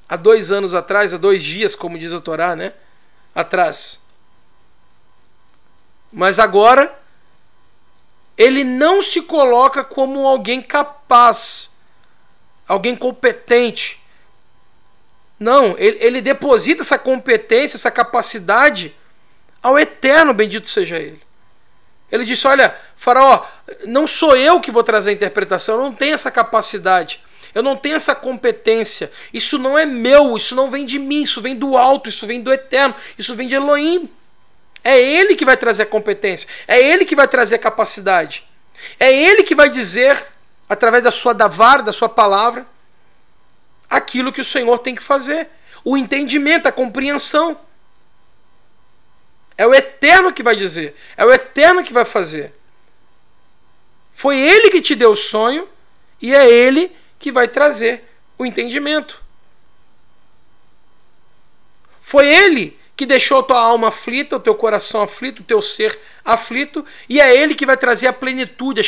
há 2 anos atrás, há 2 dias, como diz a Torá, né? Atrás. Mas agora ele não se coloca como alguém capaz, alguém competente. Não, ele deposita essa competência, essa capacidade ao Eterno, bendito seja Ele. Ele disse, olha, Faraó, não sou eu que vou trazer a interpretação, eu não tenho essa capacidade, eu não tenho essa competência, isso não é meu, isso não vem de mim, isso vem do alto, isso vem do Eterno, isso vem de Elohim. É Ele que vai trazer a competência, é Ele que vai trazer a capacidade, é Ele que vai dizer, através da sua davar, da sua palavra, aquilo que o Senhor tem que fazer, o entendimento, a compreensão. É o Eterno que vai dizer, é o Eterno que vai fazer. Foi Ele que te deu o sonho e é Ele que vai trazer o entendimento. Foi Ele que deixou tua alma aflita, o teu coração aflito, o teu ser aflito, e é Ele que vai trazer a plenitude, a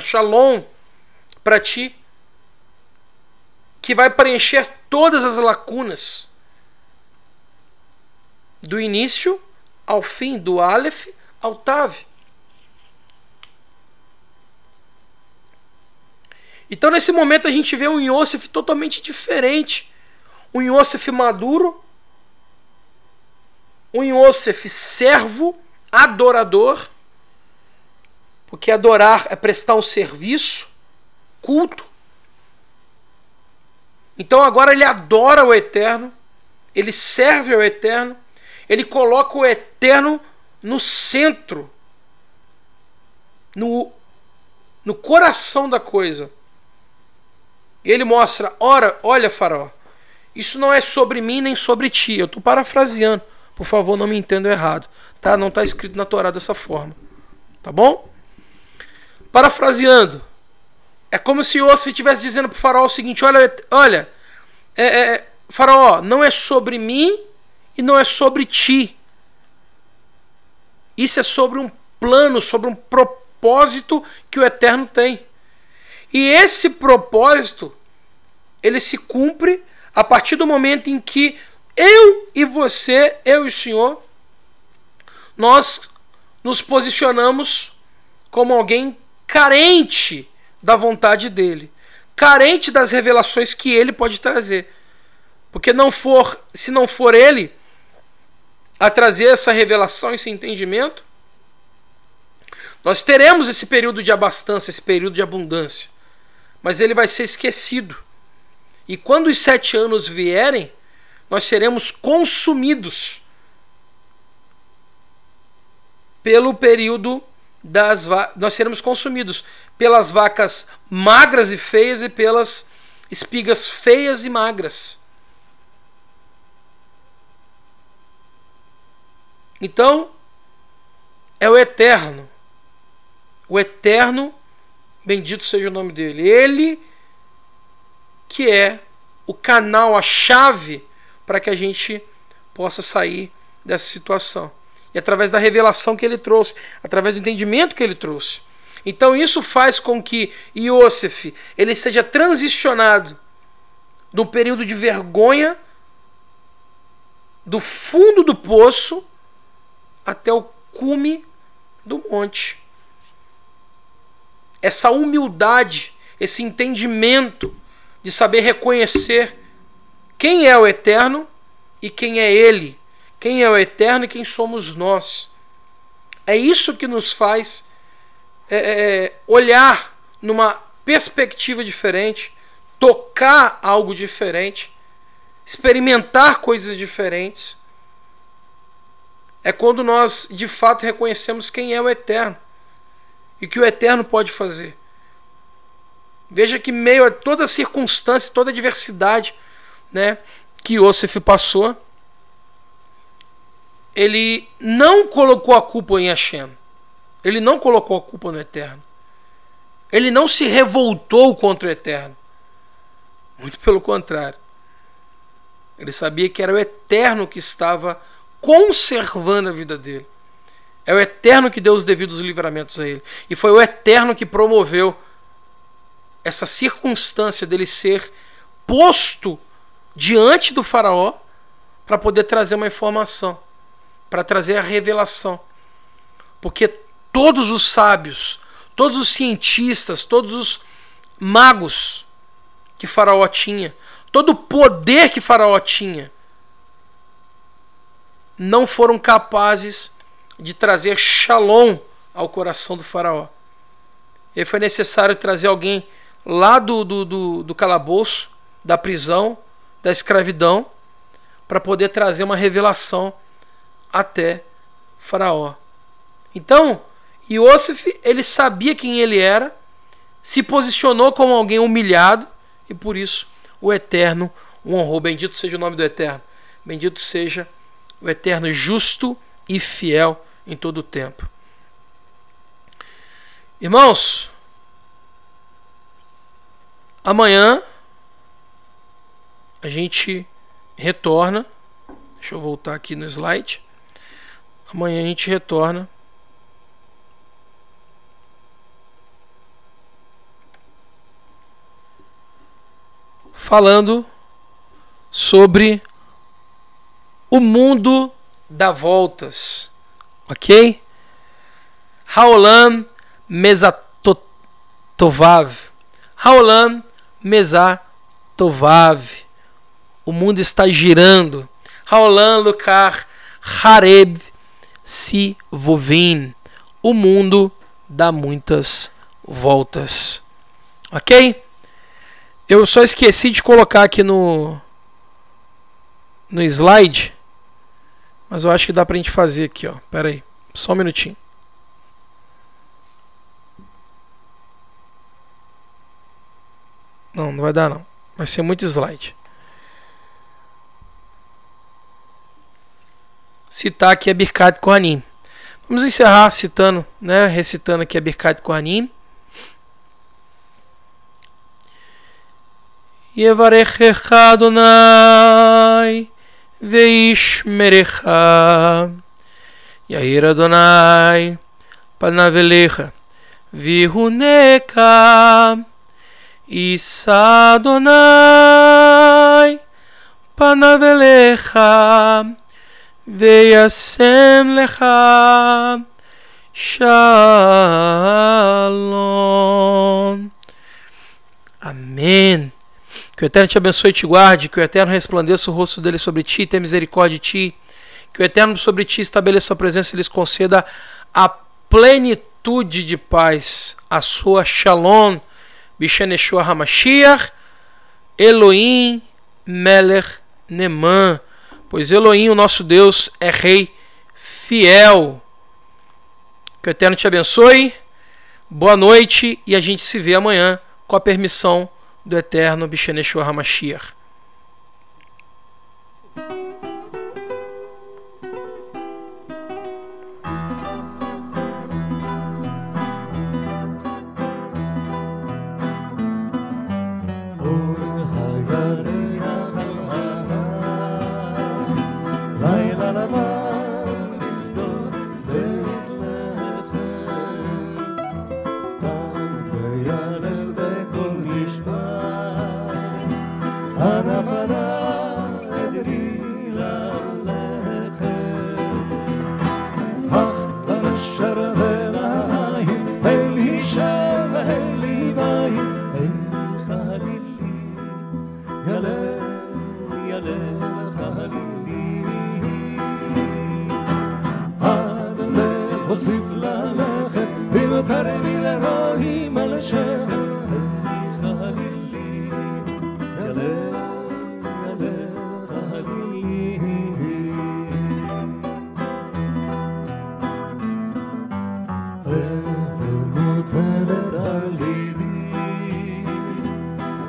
shalom para ti, que vai preencher todas as lacunas do início ao fim, do Aleph ao Tav. Então nesse momento a gente vê um Yosef totalmente diferente, um Yosef maduro, um Yosef servo, adorador, porque adorar é prestar um serviço, culto. Então agora ele adora o Eterno, ele serve ao Eterno, ele coloca o Eterno no centro, no coração da coisa. E ele mostra, olha Faraó, isso não é sobre mim nem sobre ti. Eu estou parafraseando, por favor não me entendam errado, tá? Não está escrito na Torá dessa forma, tá bom? Parafraseando, é como se Yosef estivesse dizendo para o Faraó o seguinte, olha, Faraó, não é sobre mim e não é sobre ti. Isso é sobre um plano, sobre um propósito que o Eterno tem. E esse propósito, ele se cumpre a partir do momento em que eu e você, eu e o Senhor, nós nos posicionamos como alguém carente da vontade dele, carente das revelações que ele pode trazer. Porque se não for ele a trazer essa revelação, esse entendimento, nós teremos esse período de abastança, esse período de abundância, mas ele vai ser esquecido. E quando os 7 anos vierem, nós seremos consumidos pelo período nós seremos consumidos pelas vacas magras e feias e pelas espigas feias e magras. Então, é o Eterno, bendito seja o nome dele, ele que é o canal, a chave para que a gente possa sair dessa situação. E através da revelação que ele trouxe, através do entendimento que ele trouxe. Então isso faz com que Yosef ele seja transicionado do período de vergonha, do fundo do poço, até o cume do monte. Essa humildade, esse entendimento de saber reconhecer quem é o Eterno e quem é Ele. Quem é o Eterno e quem somos nós. É isso que nos faz olhar numa perspectiva diferente, tocar algo diferente, experimentar coisas diferentes. É quando nós de fato reconhecemos quem é o Eterno e o que o Eterno pode fazer. Veja que meio a toda circunstância, toda adversidade, né, que Iosef passou, ele não colocou a culpa em Hashem. Ele não colocou a culpa no Eterno. Ele não se revoltou contra o Eterno. Muito pelo contrário. Ele sabia que era o Eterno que estava conservando a vida dele. É o Eterno que deu os devidos livramentos a ele. E foi o Eterno que promoveu essa circunstância dele ser posto diante do faraó para poder trazer uma informação, para trazer a revelação. Porque todos os sábios, todos os cientistas, todos os magos que faraó tinha, todo o poder que faraó tinha, não foram capazes de trazer shalom ao coração do faraó. E foi necessário trazer alguém lá do calabouço, da prisão, da escravidão, para poder trazer uma revelação até faraó. Então, Iosef, ele sabia quem ele era, se posicionou como alguém humilhado, e por isso o Eterno o honrou. Bendito seja o nome do Eterno. Bendito seja o Eterno, justo e fiel em todo o tempo. Irmãos, amanhã a gente retorna. Deixa eu voltar aqui no slide. Amanhã a gente retorna falando sobre o mundo dá voltas, ok? Haolam Mezatovav. Haolam Mezatovav. O mundo está girando. Haolam Lukar Hareb Sivovin. O mundo dá muitas voltas, ok? Eu só esqueci de colocar aqui no slide, mas eu acho que dá pra gente fazer aqui, ó. Pera aí, só um minutinho. Não vai dar não. Vai ser muito slide. Citar aqui a Birkat Kohanim. Vamos encerrar citando, né, recitando aqui a Birkat Kohanim. Yevarechecha Adonai veishmerecha. Yair Adonai panav elecha vihuneka. Issa Adonai panav elecha veyasem lecha shalom. Amém. Que o Eterno te abençoe e te guarde, que o Eterno resplandeça o rosto dele sobre ti, tenha misericórdia de ti, que o Eterno sobre ti estabeleça sua presença e lhes conceda a plenitude de paz, a sua shalom, B'Shem Yeshua HaMashiach, Elohim Melech Neman, pois Elohim, o nosso Deus, é Rei fiel. Que o Eterno te abençoe, boa noite e a gente se vê amanhã com a permissão do Eterno B'Shem Yeshua HaMashiach.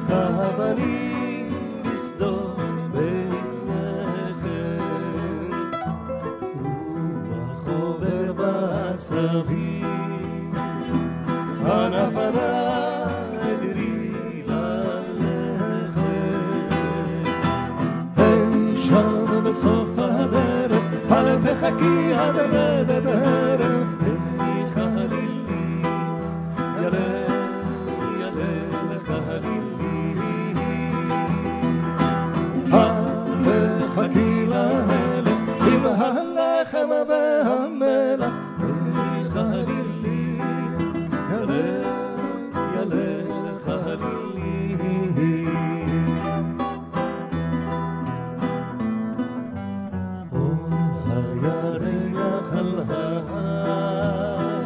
Kavani, Isdon, Beit הנפנה אדרי ללכת. אי שם בסוף הדרך, אל תחכי עד רדת הערב, אי חלילי, ילה, ילה לך חלילי. אל תחכי להלך, עם הלחם והמלח, אי חלילי, ילה, ילה לך חלילי. הירח על ההר,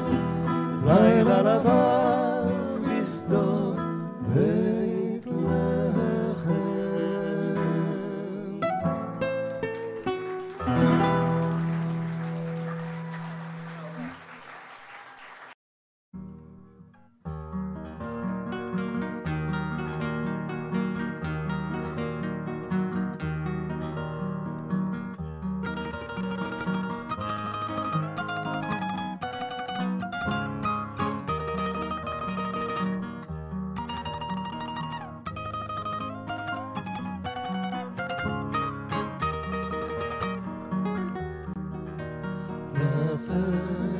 לילה לבן בשדות בית לחם.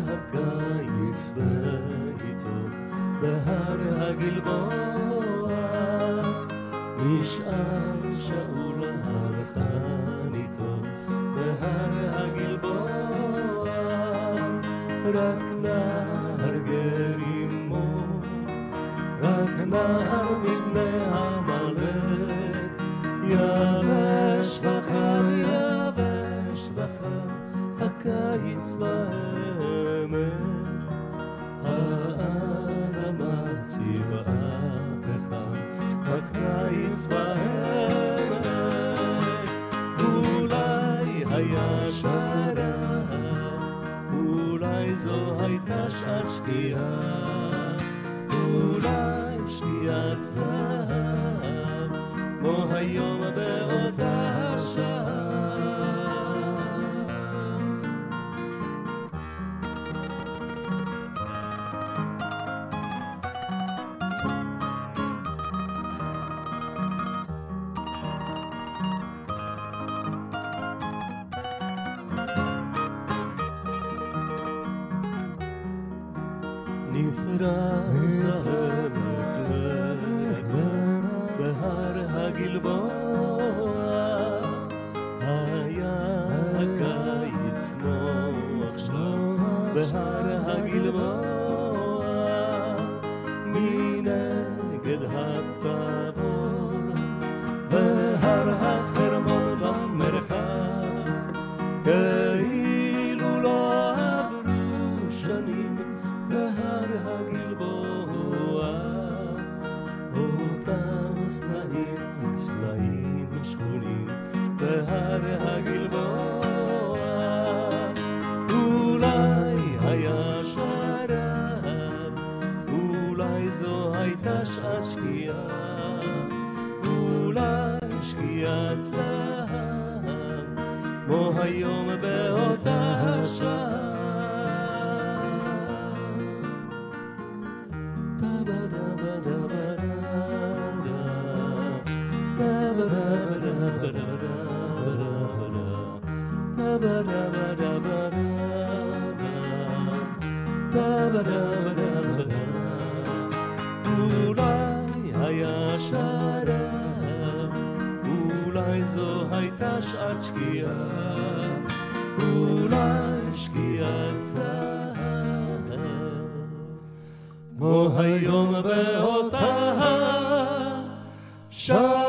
הקיץ ואיתו בהר הגלבוע, נשאר שאול הלחן איתו בהר הגלבוע, רק נער גרימו, רק נער מבני עמלק, יבש וחם, יבש וחם הקיץ והעמק, האדמה צבעה פחם, הקיץ והעמק. אולי היה שרב, אולי זו הייתה שעת שקיעה, אולי שקיעת זהב, כמו היום באותה שעה. נפרס העמק בהר הגלבוע, היה הקיץ כמו עכשיו בהר הגלבוע, מנגד התבור בהר החרמון במרחב, כאילו לא עברו שנים בהר הגלבוע, אותם סלעים, סלעים שחונים בהר הגלבוע. אולי היה שרב, אולי זו הייתה שעת שקיעה, אולי שקיעת זהב, כמו היום באותה שעה. אולי היה שרב, אולי זו הייתה שעת שקיעה, אולי שקיעת זהב, כמו היום באותה שעה.